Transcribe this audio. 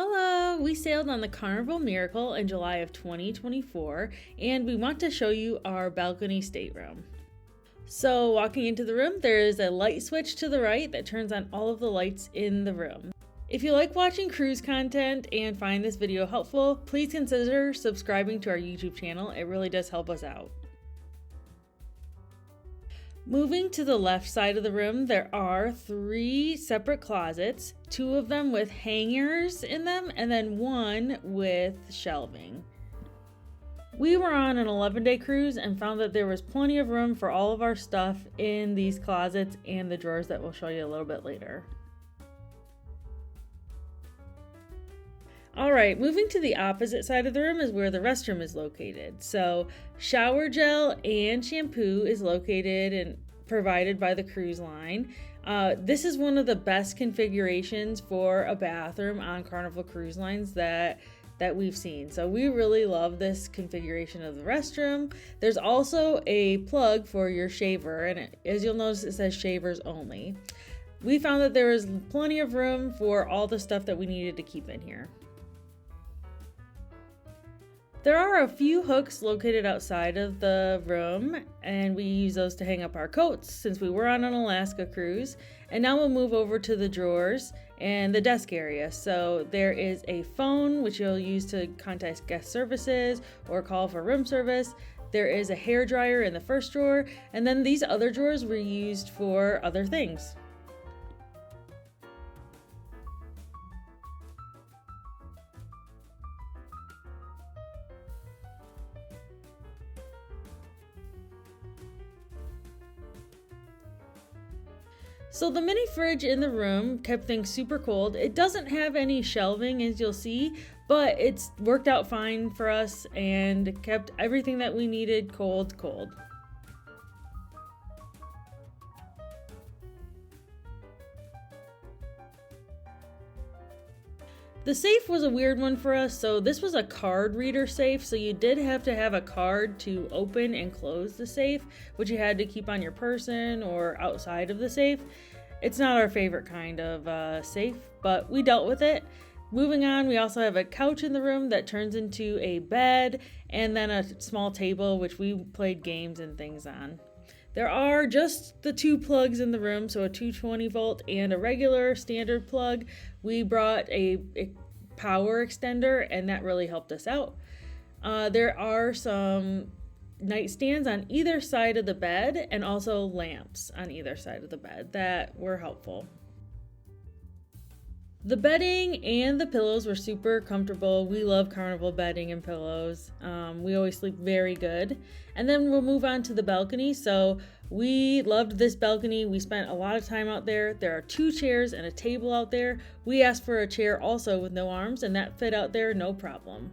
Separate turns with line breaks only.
Hello! We sailed on the Carnival Miracle in July of 2024, and we want to show you our balcony stateroom. So, walking into the room, there is a light switch to the right that turns on all of the lights in the room. If you like watching cruise content and find this video helpful, please consider subscribing to our YouTube channel. It really does help us out. Moving to the left side of the room, there are 3 separate closets, 2 of them with hangers in them, and then 1 with shelving. We were on an 11-day cruise and found that there was plenty of room for all of our stuff in these closets and the drawers that we'll show you a little bit later. Alright, moving to the opposite side of the room is where the restroom is located. So, shower gel and shampoo is located and provided by the cruise line. This is one of the best configurations for a bathroom on Carnival Cruise Lines that we've seen. So we really love this configuration of the restroom. There's also a plug for your shaver, and as you'll notice, it says shavers only. We found that there was plenty of room for all the stuff that we needed to keep in here. There are a few hooks located outside of the room, and we use those to hang up our coats since we were on an Alaska cruise. And now we'll move over to the drawers and the desk area. So there is a phone, which you'll use to contact guest services or call for room service. There is a hair dryer in the first drawer, and then these other drawers were used for other things. So the mini fridge in the room kept things super cold. It doesn't have any shelving, as you'll see, but it's worked out fine for us and kept everything that we needed cold. The safe was a weird one for us, so this was a card reader safe, so you did have to have a card to open and close the safe, which you had to keep on your person or outside of the safe. It's not our favorite kind of safe, but we dealt with it. Moving on, we also have a couch in the room that turns into a bed, and then a small table, which we played games and things on. There are just the 2 plugs in the room, so a 220 volt and a regular standard plug. We brought a power extender, and that really helped us out. There are some nightstands on either side of the bed and also lamps on either side of the bed that were helpful. The bedding and the pillows were super comfortable. We love Carnival bedding and pillows. We always sleep very good. And then we'll move on to the balcony. So we loved this balcony. We spent a lot of time out there. There are 2 chairs and a table out there. We asked for a chair also with no arms, and that fit out there no problem.